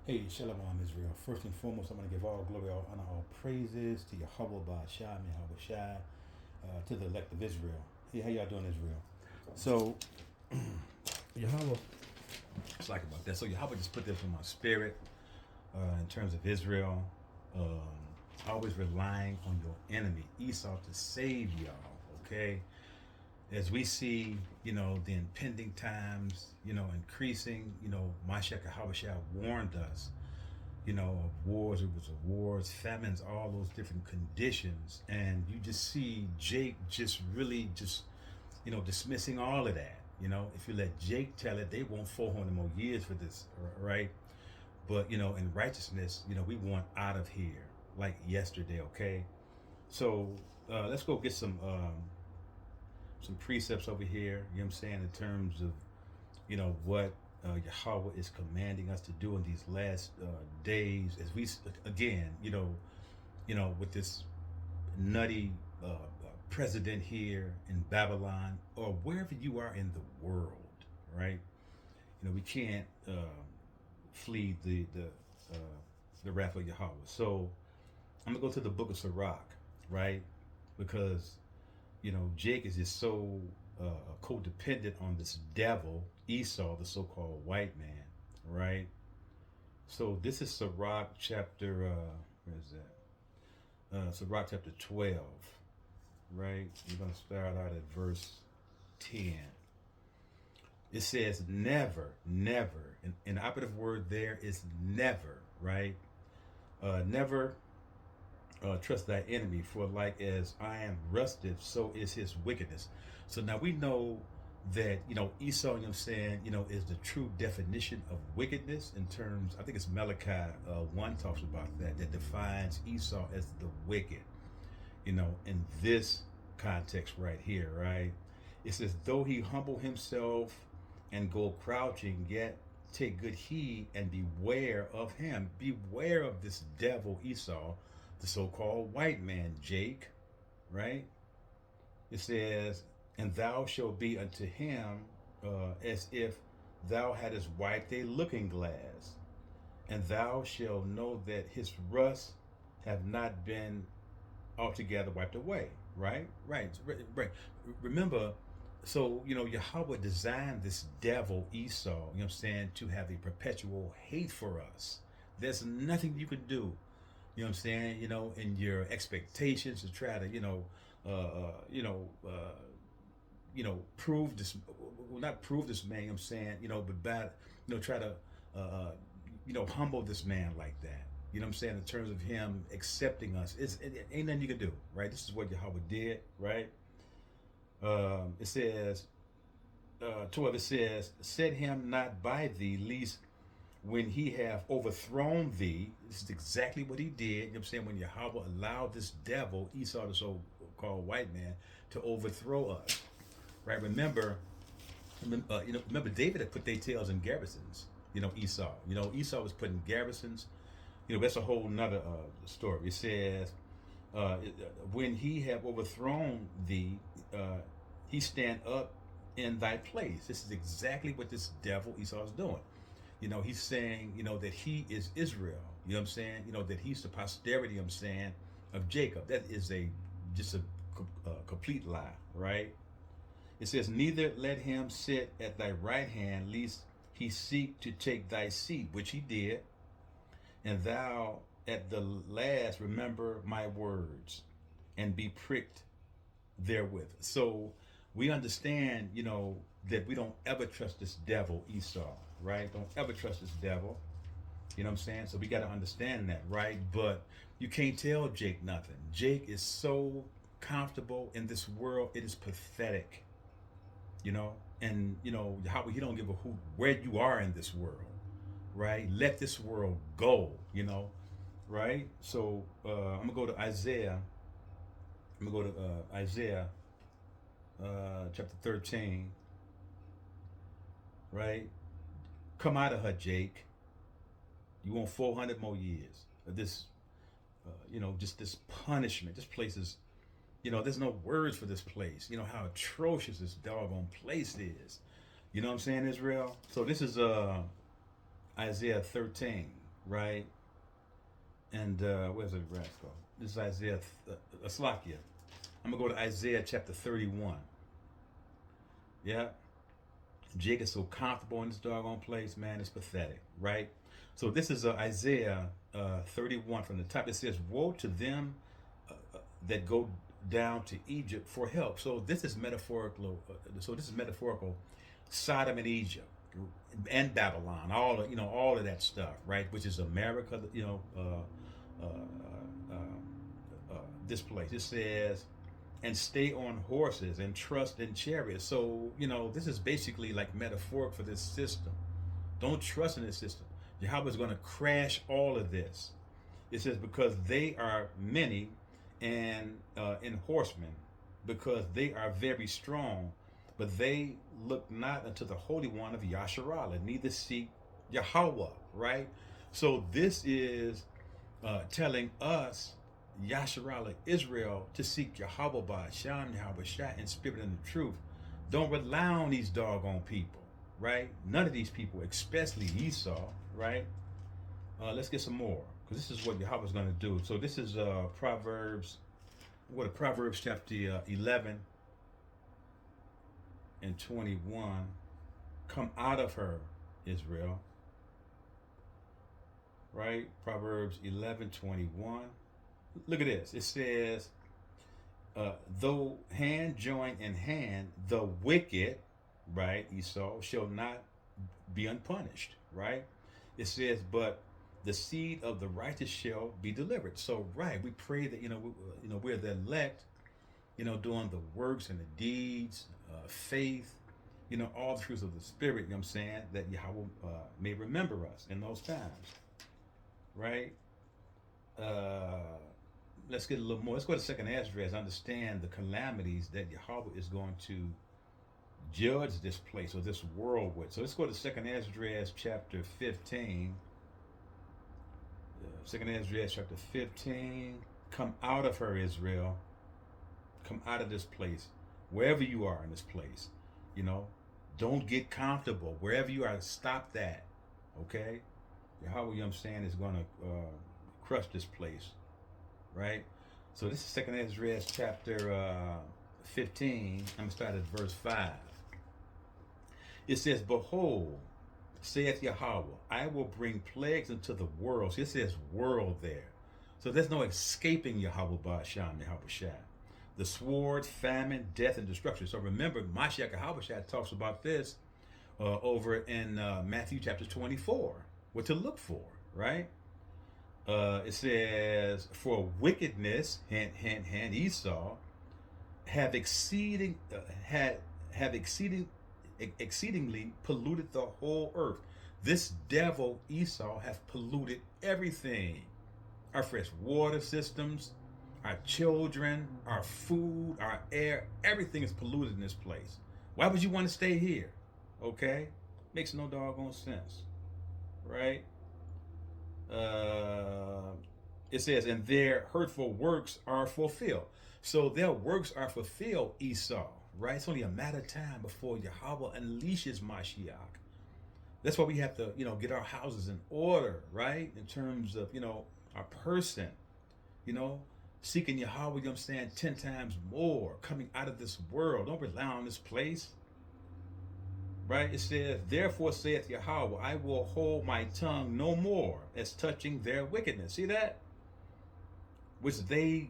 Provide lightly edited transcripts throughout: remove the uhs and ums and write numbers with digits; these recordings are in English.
Hey, Shalom Israel. First and foremost, I'm going to give all glory, all honor, all praises to Yahweh Ba'ashai, Yahweh Shai, to the elect of Israel. Hey, how y'all doing, Israel? So, Yahweh, it's like about that. So Yahweh just put this in my spirit in terms of Israel. Always relying on your enemy, Esau, to save y'all, okay? As we see, the impending times, increasing, Mashiach Habashah warned us, of wars, it was of wars, famines, all those different conditions. And you just see Jake just really just, dismissing all of that. If you let Jake tell it, they want 400 more years for this, right? But, in righteousness, we want out of here like yesterday, okay? So let's go get some precepts over here, I'm saying, in terms of, what Yahweh is commanding us to do in these last days, as we, again, with this nutty president here in Babylon, or wherever you are in the world, right? We can't flee the wrath of Yahweh. So I'm gonna go to the book of Sirach, right? Because Jake is just so codependent on this devil, Esau, the so-called white man, right? So this is Sirach chapter, where is that? Sirach chapter 12, right? We're going to start out at verse 10. It says, never, never, and the operative word there is never, right? Never trust thy enemy, for like as I am restive, so is his wickedness. So now we know that, Esau, is the true definition of wickedness in terms, I think it's Malachi 1 talks about that defines Esau as the wicked, in this context right here, right? It says, though he humble himself and go crouching, yet take good heed and beware of him. Beware of this devil Esau, the so-called white man, Jake, right? It says, and thou shalt be unto him as if thou hadst wiped a looking glass, and thou shalt know that his rust have not been altogether wiped away, right? Right. Remember, so, Yahweh designed this devil Esau, to have a perpetual hate for us. There's nothing you can do, in your expectations to try to, prove this, well, not prove this man, but bad, try to, humble this man like that. In terms of him accepting us, it ain't nothing you can do, right? This is what Yahweh did, right? It says, 12, it says, set him not by thee, lest when he have overthrown thee. This is exactly what he did. When Yahweh allowed this devil, Esau, the so-called white man, to overthrow us, right? Remember, David had put their tails in garrisons. Esau. Esau was put in garrisons. That's a whole nother story. It says, when he have overthrown thee, he stand up in thy place. This is exactly what this devil Esau is doing. He's saying, that he is Israel. That he's the posterity, of Jacob. That is just a complete lie, right? It says, neither let him sit at thy right hand, lest he seek to take thy seat, which he did. And thou at the last remember my words and be pricked therewith. So we understand, that we don't ever trust this devil Esau, right? Don't ever trust this devil. So we got to understand that, right? But you can't tell Jake nothing. Jake is so comfortable in this world. It is pathetic, and how he don't give a hoot where you are in this world, right? Let this world go, right? So I'm gonna go to Isaiah. I'm gonna go to Isaiah chapter 13, right? Come out of her, Jake. You want 400 more years of this, just this punishment. This place is, there's no words for this place. How atrocious this doggone place is. You know what I'm saying, Israel? So this is Isaiah 13, right? And where's the rest go? This is Isaiah, Slakia. I'm going to go to Isaiah chapter 31. Yeah. Jake is so comfortable in this doggone place, man. It's pathetic, right? So this is Isaiah 31 from the top. It says, "Woe to them that go down to Egypt for help." So this is metaphorical. This is metaphorical. Sodom and Egypt and Babylon, all of that stuff, right? Which is America, this place. It says, "And stay on horses and trust in chariots." So, this is basically like metaphoric for this system. Don't trust in this system. Yahweh is going to crash all of this. It says, because they are many and in horsemen, because they are very strong, but they look not unto the Holy One of Yasharallah, neither seek Yahweh, right? So this is telling us, Yasharallah, Israel, to seek Yahweh by Hashem, Yahweh Shah, in spirit and the truth. Don't rely on these doggone people, right? None of these people, especially Esau, right? Let's get some more, because this is what Yahweh is going to do. So this is Proverbs chapter 11 and 21. Come out of her, Israel. Right? Proverbs 11:21. Look at this. It says, though hand join in hand, the wicked, right, Esau, shall not be unpunished, right? It says, but the seed of the righteous shall be delivered. So, right, we pray that, we're the elect, doing the works and the deeds, faith, all the fruits of the Spirit, you know what I'm saying, that Yahweh may remember us in those times, right? Let's get a little more. Let's go to Second Esdras. Understand the calamities that Yahweh is going to judge this place or this world with. So let's go to Second Esdras chapter 15. Second Esdras chapter 15. Come out of her, Israel. Come out of this place, wherever you are in this place. Don't get comfortable. Wherever you are, stop that. Okay? Yahweh, you know what I'm saying, is going to crush this place. Right? So this is Second Esdras chapter 15. I'm going to start at verse 5. It says, behold, saith Yahweh, I will bring plagues into the world. So it says world there. So there's no escaping Yahweh Ba'asham, Yahweh Shah. The sword, famine, death, and destruction. So remember, Mashiach Yahweh Shah talks about this over in Matthew chapter 24. What to look for, right? It says, for wickedness, hint, hint, hint, Esau, have exceedingly polluted the whole earth. This devil Esau have polluted everything. Our fresh water systems, our children, our food, our air, everything is polluted in this place. Why would you want to stay here? Okay? Makes no doggone sense. Right? It says, and their hurtful works are fulfilled. So their works are fulfilled, Esau, right? It's only a matter of time before Yahweh unleashes Mashiach. That's why we have to, get our houses in order, right? In terms of, our person, seeking Yahweh, you know what I'm saying, 10 times more, coming out of this world. Don't rely on this place. Right? It says, therefore saith Yahweh, I will hold my tongue no more as touching their wickedness. See that? Which they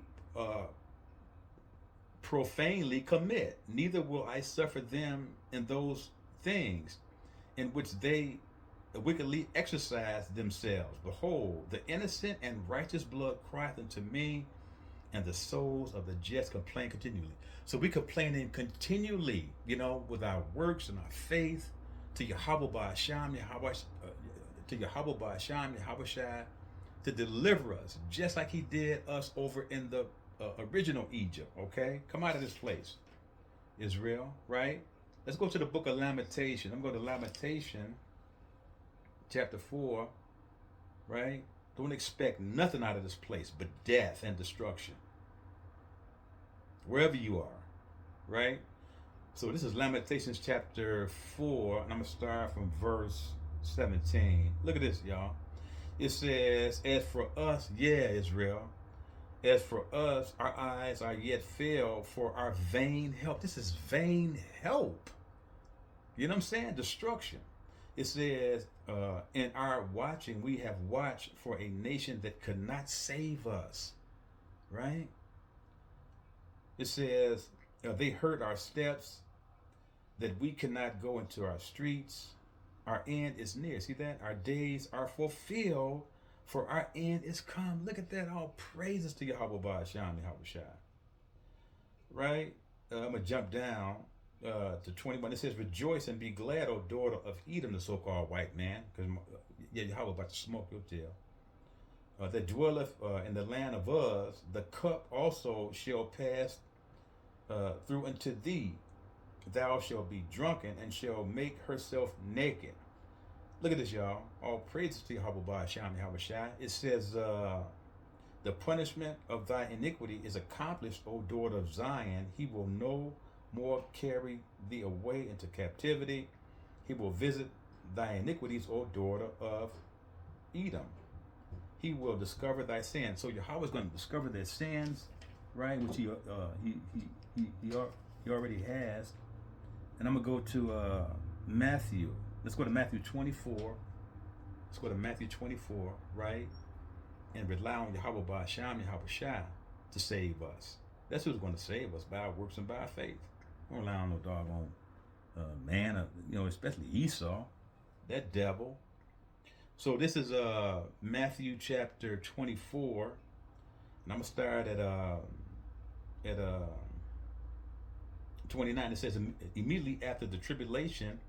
profanely commit. Neither will I suffer them in those things in which they wickedly exercise themselves. Behold, the innocent and righteous blood crieth unto me, and the souls of the just complain continually. So we complaining continually, with our works and our faith to Yahweh Ba'asham, Yahweh Shai, to deliver us, just like he did us over in the original Egypt, okay? Come out of this place, Israel, right? Let's go to the book of Lamentation. I'm going to Lamentation, chapter 4, right? Don't expect nothing out of this place but death and destruction. Wherever you are, right? So this is Lamentations chapter 4, and I'm going to start from verse 17. Look at this, y'all. It says, as for us, yeah, Israel, as for us, our eyes are yet filled for our vain help. This is vain help. You know what I'm saying? Destruction. It says, in our watching, we have watched for a nation that could not save us. Right? It says, they hurt our steps, that we cannot go into our streets. Our end is near. See that? Our days are fulfilled, for our end is come. Look at that. All praises to Yahweh Ba'asham Yahweh. Right? I'm going to jump down to 21. It says, rejoice and be glad, O daughter of Edom, the so-called white man, because Yahweh about to smoke your tail. That dwelleth in the land of Uz, the cup also shall pass through unto thee. Thou shalt be drunken and shall make herself naked. Look at this, y'all. All praises to Yahweh Ba'asham Yahweh. It says, the punishment of thy iniquity is accomplished, O daughter of Zion. He will no more carry thee away into captivity. He will visit thy iniquities, O daughter of Edom. He will discover thy sins. So Yahweh is going to discover their sins, right? Which he already has. And I'm going to go to Matthew. Let's go to Matthew 24. Let's go to Matthew 24, right? And rely on Yahweh Ba'asham Yahweh to save us. That's who's going to save us, by our works and by our faith. Don't rely on no doggone man, especially Esau, that devil. So this is Matthew chapter 24, and I'm gonna start at 29. It says, immediately after the tribulation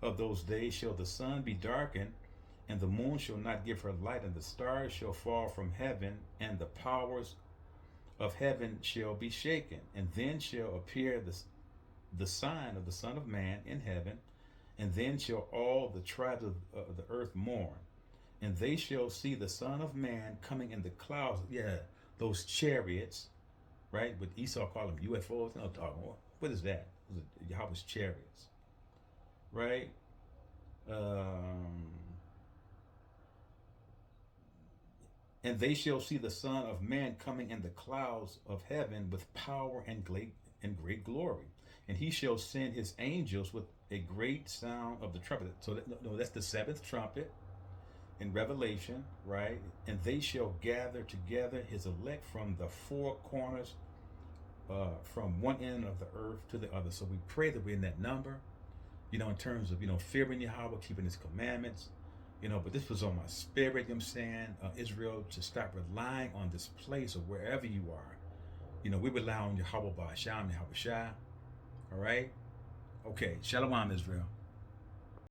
of those days shall the sun be darkened, and the moon shall not give her light, and the stars shall fall from heaven, and the powers of heaven shall be shaken. And then shall appear the sign of the Son of Man in heaven, and then shall all the tribes of the earth mourn. And they shall see the Son of Man coming in the clouds. Yeah, those chariots, right? But Esau called them UFOs. No, what is that? Yahweh's chariots, right? And they shall see the Son of Man coming in the clouds of heaven with power and great glory. And he shall send his angels with a great sound of the trumpet. So that's the seventh trumpet in Revelation, right? And they shall gather together his elect from the four corners, from one end of the earth to the other. So we pray that we're in that number, in terms of, fearing Yahweh, keeping his commandments, but this was on my spirit, I'm saying, Israel, to stop relying on this place or wherever you are. We rely on Yahweh Ba'asham Yahweh. All right? Okay, Shalom, Israel.